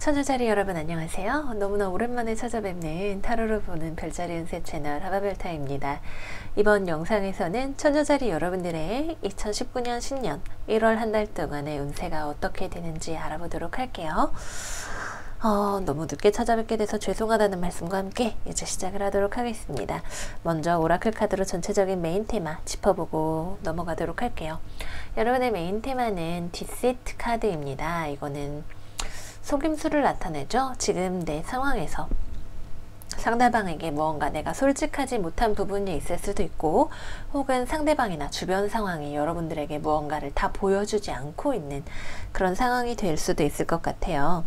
천여자리 여러분 안녕하세요. 너무나 오랜만에 찾아뵙는 타로를 보는 별자리 운세 채널 하바별타입니다. 이번 영상에서는 천여자리 여러분들의 2019년 신년 1월 한 달 동안의 운세가 어떻게 되는지 알아보도록 할게요. 너무 늦게 찾아뵙게 돼서 죄송하다는 말씀과 함께 이제 시작을 하도록 하겠습니다. 먼저 오라클 카드로 전체적인 메인 테마 짚어보고 넘어가도록 할게요. 여러분의 메인 테마는 디시트 카드입니다. 이거는 속임수를 나타내죠. 지금 내 상황에서 상대방에게 무언가 내가 솔직하지 못한 부분이 있을 수도 있고, 혹은 상대방이나 주변 상황이 여러분들에게 무언가를 다 보여주지 않고 있는 그런 상황이 될 수도 있을 것 같아요.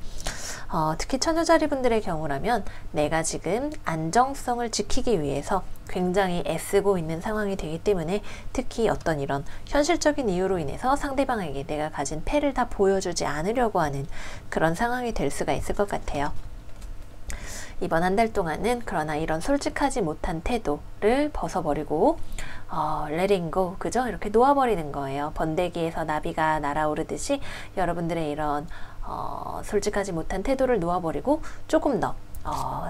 특히 천여자리 분들의 경우라면 내가 지금 안정성을 지키기 위해서 굉장히 애쓰고 있는 상황이 되기 때문에, 특히 어떤 이런 현실적인 이유로 인해서 상대방에게 내가 가진 패를 다 보여주지 않으려고 하는 그런 상황이 될 수가 있을 것 같아요. 이번 한 달 동안은 그러나 이런 솔직하지 못한 태도를 벗어버리고 letting go, 그죠? 이렇게 놓아버리는 거예요. 번데기에서 나비가 날아오르듯이 여러분들의 이런 솔직하지 못한 태도를 놓아버리고 조금 더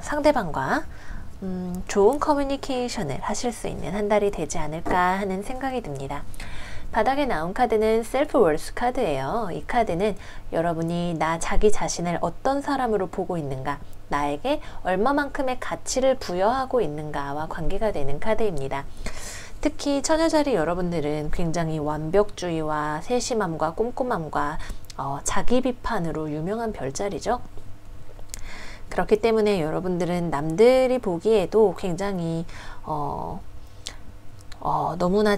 상대방과 좋은 커뮤니케이션을 하실 수 있는 한 달이 되지 않을까 하는 생각이 듭니다. 바닥에 나온 카드는 셀프 월스 카드예요. 이 카드는 여러분이 자기 자신을 어떤 사람으로 보고 있는가, 나에게 얼마만큼의 가치를 부여하고 있는가와 관계가 되는 카드입니다. 특히 천여자리 여러분들은 굉장히 완벽주의와 세심함과 꼼꼼함과 자기 비판으로 유명한 별자리죠. 그렇기 때문에 여러분들은 남들이 보기에도 굉장히 너무나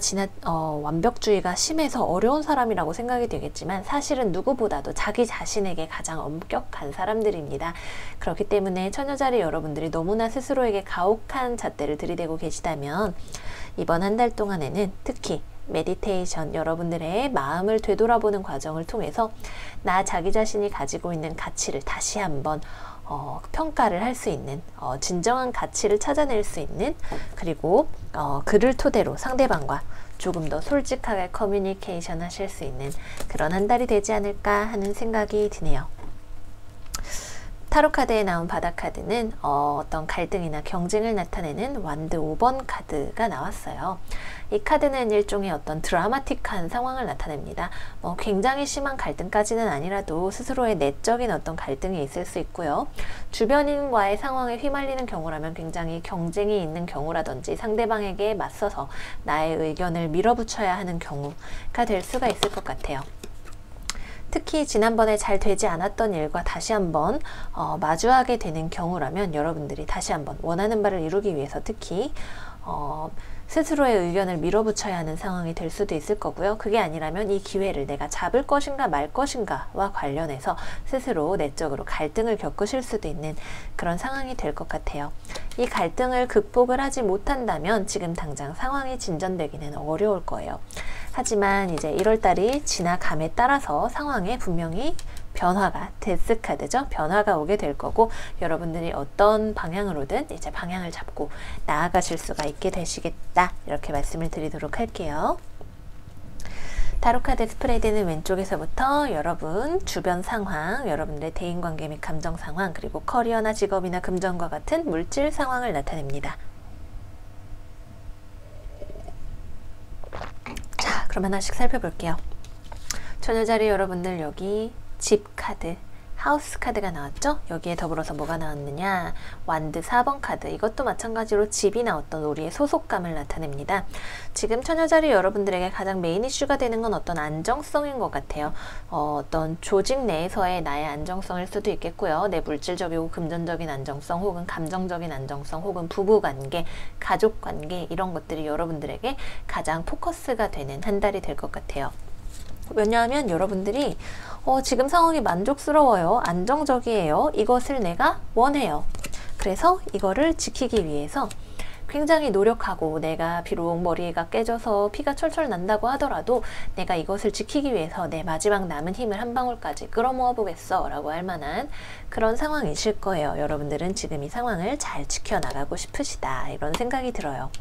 완벽주의가 심해서 어려운 사람이라고 생각이 되겠지만, 사실은 누구보다도 자기 자신에게 가장 엄격한 사람들입니다. 그렇기 때문에 천여자리 여러분들이 너무나 스스로에게 가혹한 잣대를 들이대고 계시다면, 이번 한 달 동안에는 특히 메디테이션, 여러분들의 마음을 되돌아보는 과정을 통해서 자기 자신이 가지고 있는 가치를 다시 한번 평가를 할 수 있는, 진정한 가치를 찾아낼 수 있는, 그리고 그를 토대로 상대방과 조금 더 솔직하게 커뮤니케이션 하실 수 있는 그런 한 달이 되지 않을까 하는 생각이 드네요. 타로 카드에 나온 바닥 카드는 어떤 갈등이나 경쟁을 나타내는 완드 5번 카드가 나왔어요. 이 카드는 일종의 어떤 드라마틱한 상황을 나타냅니다. 굉장히 심한 갈등까지는 아니라도 스스로의 내적인 어떤 갈등이 있을 수 있고요. 주변인과의 상황에 휘말리는 경우라면 굉장히 경쟁이 있는 경우라든지 상대방에게 맞서서 나의 의견을 밀어붙여야 하는 경우가 될 수가 있을 것 같아요. 특히 지난번에 잘 되지 않았던 일과 다시 한번 마주하게 되는 경우라면 여러분들이 다시 한번 원하는 바를 이루기 위해서 특히 스스로의 의견을 밀어붙여야 하는 상황이 될 수도 있을 거고요. 그게 아니라면 이 기회를 내가 잡을 것인가 말 것인가와 관련해서 스스로 내적으로 갈등을 겪으실 수도 있는 그런 상황이 될 것 같아요. 이 갈등을 극복을 하지 못한다면 지금 당장 상황이 진전되기는 어려울 거예요. 하지만 이제 1월달이 지나감에 따라서 상황에 분명히 변화가, 데스 카드죠. 변화가 오게 될 거고, 여러분들이 어떤 방향으로든 이제 방향을 잡고 나아가실 수가 있게 되시겠다, 이렇게 말씀을 드리도록 할게요. 타로카드 스프레드는 왼쪽에서부터 여러분 주변 상황, 여러분들의 대인관계 및 감정 상황, 그리고 커리어나 직업이나 금전과 같은 물질 상황을 나타냅니다. 자, 그럼 하나씩 살펴볼게요. 천여자리 여러분들, 여기 집 카드, 하우스 카드가 나왔죠? 여기에 더불어서 뭐가 나왔느냐? 완드 4번 카드. 이것도 마찬가지로 집이나 어떤 우리의 소속감을 나타냅니다. 지금 천여자리 여러분들에게 가장 메인 이슈가 되는 건 어떤 안정성인 것 같아요. 어떤 조직 내에서의 나의 안정성일 수도 있겠고요. 내 물질적이고 금전적인 안정성, 혹은 감정적인 안정성, 혹은 부부관계, 가족관계, 이런 것들이 여러분들에게 가장 포커스가 되는 한 달이 될 것 같아요. 왜냐하면 여러분들이 지금 상황이 만족스러워요, 안정적이에요, 이것을 내가 원해요. 그래서 이거를 지키기 위해서 굉장히 노력하고, 내가 비록 머리가 깨져서 피가 철철 난다고 하더라도 내가 이것을 지키기 위해서 내 마지막 남은 힘을 한 방울까지 끌어모아 보겠어 라고 할 만한 그런 상황이실 거예요. 여러분들은 지금 이 상황을 잘 지켜나가고 싶으시다, 이런 생각이 들어요.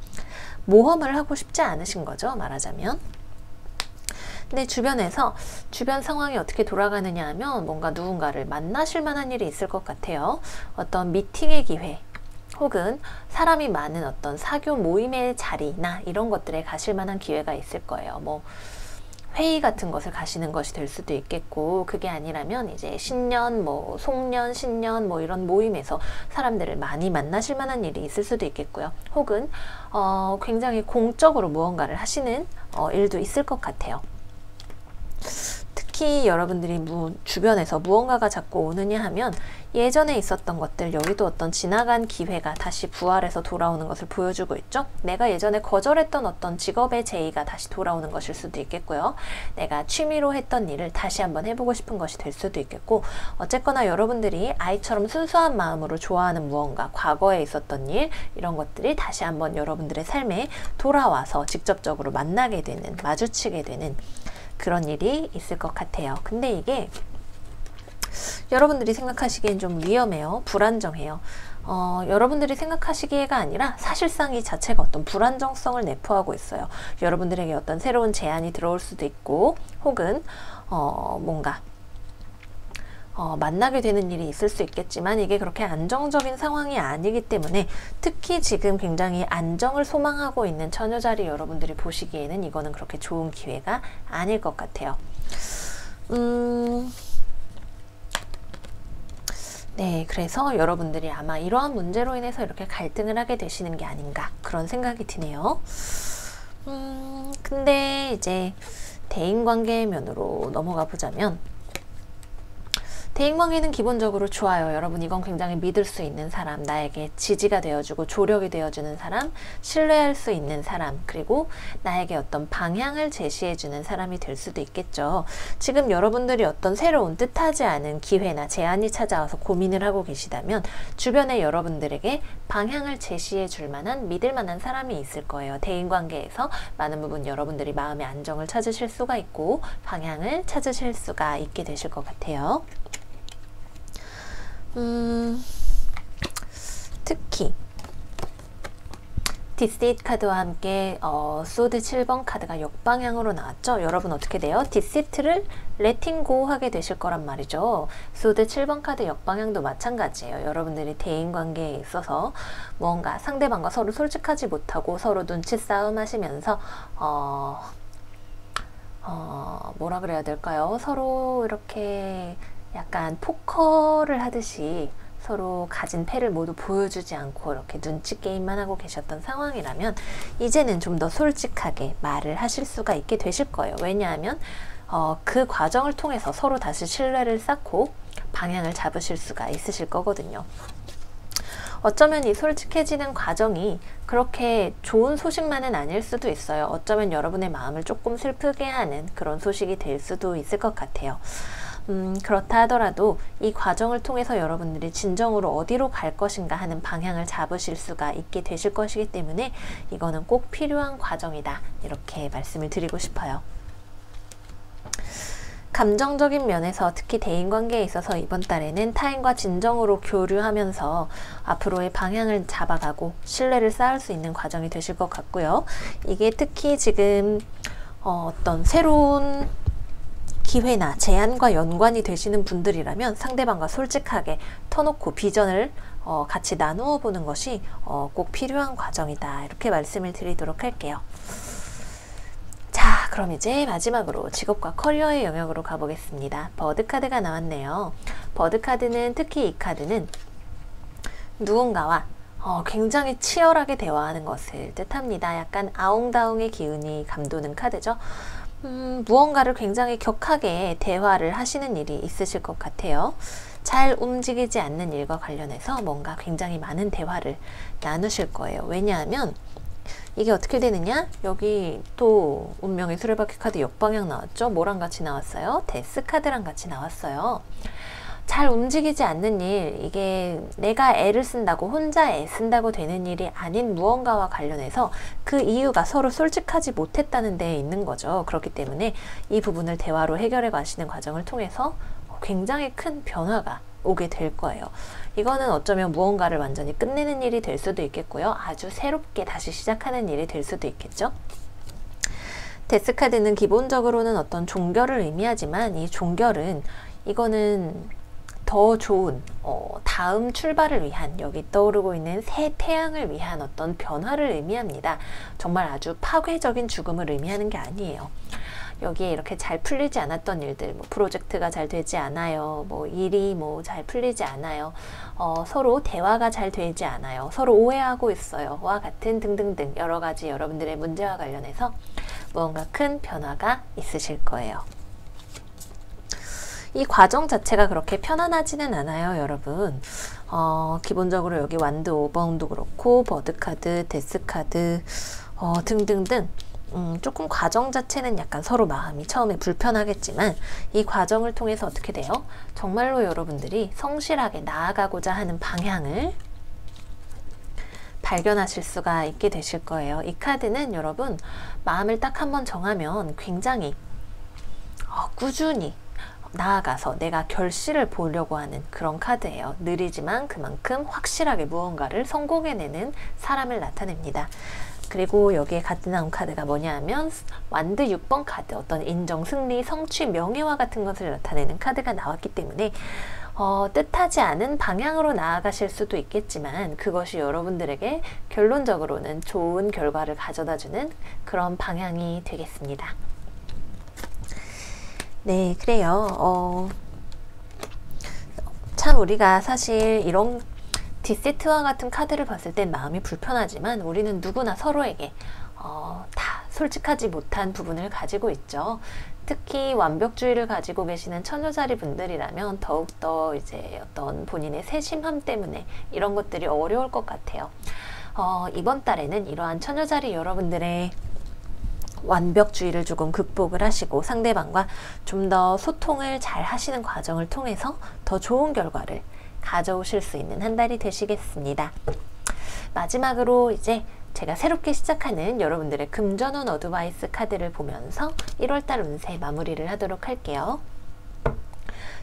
모험을 하고 싶지 않으신 거죠, 말하자면. 근데 주변에서 주변 상황이 어떻게 돌아가느냐 하면 뭔가 누군가를 만나실 만한 일이 있을 것 같아요. 어떤 미팅의 기회 혹은 사람이 많은 어떤 사교 모임의 자리나 이런 것들에 가실 만한 기회가 있을 거예요. 뭐 회의 같은 것을 가시는 것이 될 수도 있겠고, 그게 아니라면 이제 신년, 뭐 송년, 신년 뭐 이런 모임에서 사람들을 많이 만나실 만한 일이 있을 수도 있겠고요. 혹은 굉장히 공적으로 무언가를 하시는 일도 있을 것 같아요. 특히 여러분들이 주변에서 무언가가 자꾸 오느냐 하면 예전에 있었던 것들, 여기도 어떤 지나간 기회가 다시 부활해서 돌아오는 것을 보여주고 있죠. 내가 예전에 거절했던 어떤 직업의 제의가 다시 돌아오는 것일 수도 있겠고요. 내가 취미로 했던 일을 다시 한번 해보고 싶은 것이 될 수도 있겠고, 어쨌거나 여러분들이 아이처럼 순수한 마음으로 좋아하는 무언가, 과거에 있었던 일, 이런 것들이 다시 한번 여러분들의 삶에 돌아와서 직접적으로 만나게 되는, 마주치게 되는 그런 일이 있을 것 같아요. 근데 이게 여러분들이 생각하시기엔 좀 위험해요. 불안정해요. 여러분들이 생각하시기에가 아니라 사실상 이 자체가 어떤 불안정성을 내포하고 있어요. 여러분들에게 어떤 새로운 제안이 들어올 수도 있고, 혹은 뭔가 만나게 되는 일이 있을 수 있겠지만, 이게 그렇게 안정적인 상황이 아니기 때문에, 특히 지금 굉장히 안정을 소망하고 있는 처녀자리 여러분들이 보시기에는 이거는 그렇게 좋은 기회가 아닐 것 같아요. 네, 그래서 여러분들이 아마 이러한 문제로 인해서 이렇게 갈등을 하게 되시는 게 아닌가, 그런 생각이 드네요. 근데 이제 대인관계 면으로 넘어가 보자면, 대인관계는 기본적으로 좋아요. 여러분, 이건 굉장히 믿을 수 있는 사람, 나에게 지지가 되어주고 조력이 되어주는 사람, 신뢰할 수 있는 사람, 그리고 나에게 어떤 방향을 제시해주는 사람이 될 수도 있겠죠. 지금 여러분들이 어떤 새로운 뜻하지 않은 기회나 제안이 찾아와서 고민을 하고 계시다면, 주변에 여러분들에게 방향을 제시해 줄 만한, 믿을 만한 사람이 있을 거예요. 대인관계에서 많은 부분 여러분들이 마음의 안정을 찾으실 수가 있고 방향을 찾으실 수가 있게 되실 것 같아요. 특히 디시트 카드와 함께 소드 7번 카드가 역방향으로 나왔죠. 여러분 어떻게 돼요? 디시트를 레팅 고 하게 되실 거란 말이죠. 소드 7번 카드 역방향도 마찬가지예요. 여러분들이 대인관계에 있어서 뭔가 상대방과 서로 솔직하지 못하고 서로 눈치 싸움 하시면서 뭐라 그래야 될까요? 서로 이렇게 약간 포커를 하듯이 서로 가진 패를 모두 보여주지 않고 이렇게 눈치 게임만 하고 계셨던 상황이라면, 이제는 좀 더 솔직하게 말을 하실 수가 있게 되실 거예요. 왜냐하면 그 과정을 통해서 서로 다시 신뢰를 쌓고 방향을 잡으실 수가 있으실 거거든요. 어쩌면 이 솔직해지는 과정이 그렇게 좋은 소식만은 아닐 수도 있어요. 어쩌면 여러분의 마음을 조금 슬프게 하는 그런 소식이 될 수도 있을 것 같아요. 그렇다 하더라도 이 과정을 통해서 여러분들이 진정으로 어디로 갈 것인가 하는 방향을 잡으실 수가 있게 되실 것이기 때문에 이거는 꼭 필요한 과정이다, 이렇게 말씀을 드리고 싶어요. 감정적인 면에서 특히 대인관계에 있어서 이번 달에는 타인과 진정으로 교류하면서 앞으로의 방향을 잡아가고 신뢰를 쌓을 수 있는 과정이 되실 것 같고요. 이게 특히 지금 어떤 새로운 기회나 제안과 연관이 되시는 분들이라면 상대방과 솔직하게 터놓고 비전을 같이 나누어 보는 것이 꼭 필요한 과정이다, 이렇게 말씀을 드리도록 할게요. 자, 그럼 이제 마지막으로 직업과 커리어의 영역으로 가보겠습니다. 버드 카드가 나왔네요. 버드 카드는, 특히 이 카드는 누군가와 굉장히 치열하게 대화하는 것을 뜻합니다. 약간 아웅다웅의 기운이 감도는 카드죠. 무언가를 굉장히 격하게 대화를 하시는 일이 있으실 것 같아요. 잘 움직이지 않는 일과 관련해서 뭔가 굉장히 많은 대화를 나누실 거예요. 왜냐하면 이게 어떻게 되느냐? 여기 또 운명의 수레바퀴 카드 역방향 나왔죠? 뭐랑 같이 나왔어요? 데스 카드랑 같이 나왔어요. 잘 움직이지 않는 일, 이게 내가 애를 쓴다고, 혼자 애쓴다고 되는 일이 아닌 무언가와 관련해서 그 이유가 서로 솔직하지 못했다는 데에 있는 거죠. 그렇기 때문에 이 부분을 대화로 해결해 가시는 과정을 통해서 굉장히 큰 변화가 오게 될 거예요. 이거는 어쩌면 무언가를 완전히 끝내는 일이 될 수도 있겠고요. 아주 새롭게 다시 시작하는 일이 될 수도 있겠죠. 데스카드는 기본적으로는 어떤 종결을 의미하지만 이 종결은 이거는 더 좋은 다음 출발을 위한, 여기 떠오르고 있는 새 태양을 위한 어떤 변화를 의미합니다. 정말 아주 파괴적인 죽음을 의미하는 게 아니에요. 여기에 이렇게 잘 풀리지 않았던 일들, 뭐 프로젝트가 잘 되지 않아요, 뭐 일이 뭐 잘 풀리지 않아요, 서로 대화가 잘 되지 않아요, 서로 오해하고 있어요 와 같은 등등등 여러 가지 여러분들의 문제와 관련해서 무언가 큰 변화가 있으실 거예요. 이 과정 자체가 그렇게 편안하지는 않아요, 여러분. 기본적으로 여기 완드 5번도 그렇고 버드카드, 데스카드 등등등 조금 과정 자체는 약간 서로 마음이 처음에 불편하겠지만 이 과정을 통해서 어떻게 돼요? 정말로 여러분들이 성실하게 나아가고자 하는 방향을 발견하실 수가 있게 되실 거예요. 이 카드는 여러분 마음을 딱 한번 정하면 굉장히 꾸준히 나아가서 내가 결실을 보려고 하는 그런 카드예요. 느리지만 그만큼 확실하게 무언가를 성공해내는 사람을 나타냅니다. 그리고 여기에 같이 나온 카드가 뭐냐 하면 완드 6번 카드, 어떤 인정, 승리, 성취, 명예와 같은 것을 나타내는 카드가 나왔기 때문에 뜻하지 않은 방향으로 나아가실 수도 있겠지만 그것이 여러분들에게 결론적으로는 좋은 결과를 가져다주는 그런 방향이 되겠습니다. 네, 그래요. 참 우리가 사실 이런 디세트와 같은 카드를 봤을 땐 마음이 불편하지만 우리는 누구나 서로에게 다 솔직하지 못한 부분을 가지고 있죠. 특히 완벽주의를 가지고 계시는 처녀자리 분들이라면 더욱더 이제 어떤 본인의 세심함 때문에 이런 것들이 어려울 것 같아요. 이번 달에는 이러한 처녀자리 여러분들의 완벽주의를 조금 극복을 하시고 상대방과 좀 더 소통을 잘 하시는 과정을 통해서 더 좋은 결과를 가져오실 수 있는 한 달이 되시겠습니다. 마지막으로 이제 제가 새롭게 시작하는 여러분들의 금전운 어드바이스 카드를 보면서 1월달 운세 마무리를 하도록 할게요.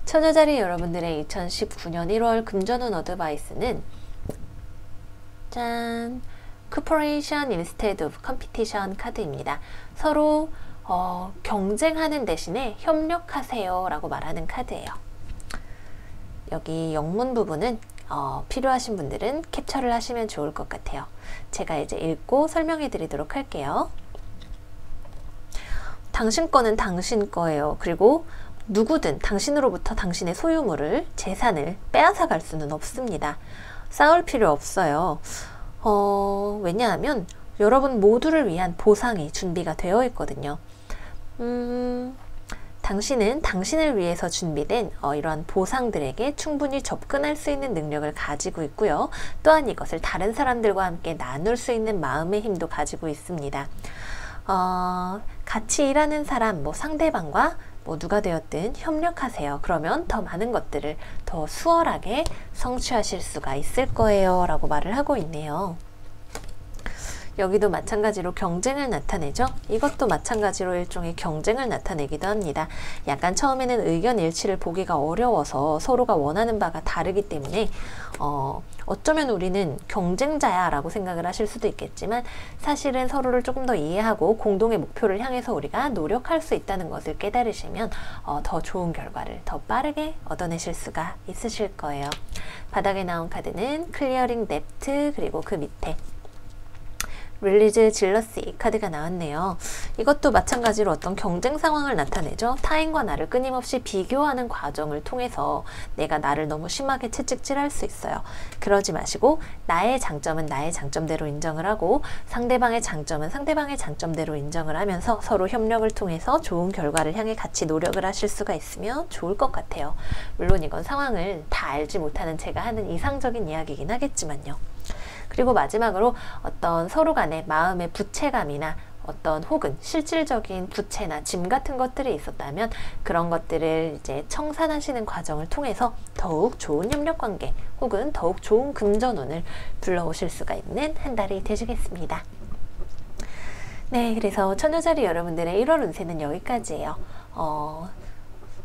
처녀자리 여러분들의 2019년 1월 금전운 어드바이스는 짠! Cooperation instead of competition 카드입니다. 서로 경쟁하는 대신에 협력하세요 라고 말하는 카드예요. 여기 영문 부분은 필요하신 분들은 캡처를 하시면 좋을 것 같아요. 제가 이제 읽고 설명해 드리도록 할게요. 당신 거는 당신 거예요. 그리고 누구든 당신으로부터 당신의 소유물을, 재산을 빼앗아 갈 수는 없습니다. 싸울 필요 없어요. 왜냐하면 여러분 모두를 위한 보상이 준비가 되어 있거든요. 당신은 당신을 위해서 준비된 이러한 보상들에게 충분히 접근할 수 있는 능력을 가지고 있고요. 또한 이것을 다른 사람들과 함께 나눌 수 있는 마음의 힘도 가지고 있습니다. 같이 일하는 사람, 상대방과 누가 되었든 협력하세요. 그러면 더 많은 것들을 더 수월하게 성취하실 수가 있을 거예요 라고 말을 하고 있네요. 여기도 마찬가지로 경쟁을 나타내죠. 이것도 마찬가지로 일종의 경쟁을 나타내기도 합니다. 약간 처음에는 의견 일치를 보기가 어려워서 서로가 원하는 바가 다르기 때문에 어쩌면 우리는 경쟁자야 라고 생각을 하실 수도 있겠지만 사실은 서로를 조금 더 이해하고 공동의 목표를 향해서 우리가 노력할 수 있다는 것을 깨달으시면 더 좋은 결과를 더 빠르게 얻어내실 수가 있으실 거예요. 바닥에 나온 카드는 클리어링 뎁트, 그리고 그 밑에 릴리즈 질러시 카드가 나왔네요. 이것도 마찬가지로 어떤 경쟁 상황을 나타내죠. 타인과 나를 끊임없이 비교하는 과정을 통해서 내가 나를 너무 심하게 채찍질할 수 있어요. 그러지 마시고 나의 장점은 나의 장점대로 인정을 하고 상대방의 장점은 상대방의 장점대로 인정을 하면서 서로 협력을 통해서 좋은 결과를 향해 같이 노력을 하실 수가 있으면 좋을 것 같아요. 물론 이건 상황을 다 알지 못하는 제가 하는 이상적인 이야기이긴 하겠지만요. 그리고 마지막으로 어떤 서로 간의 마음의 부채감이나 어떤 혹은 실질적인 부채나 짐 같은 것들이 있었다면 그런 것들을 이제 청산하시는 과정을 통해서 더욱 좋은 협력관계 혹은 더욱 좋은 금전운을 불러오실 수가 있는 한 달이 되시겠습니다. 네, 그래서 처녀자리 여러분들의 1월 운세는 여기까지예요.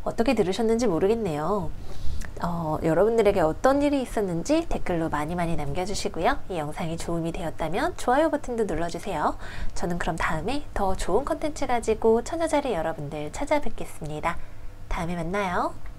어떻게 들으셨는지 모르겠네요. 여러분들에게 어떤 일이 있었는지 댓글로 많이 남겨주시고요. 이 영상이 도움이 되었다면 좋아요 버튼도 눌러주세요. 저는 그럼 다음에 더 좋은 컨텐츠 가지고 처녀자리 여러분들 찾아뵙겠습니다. 다음에 만나요.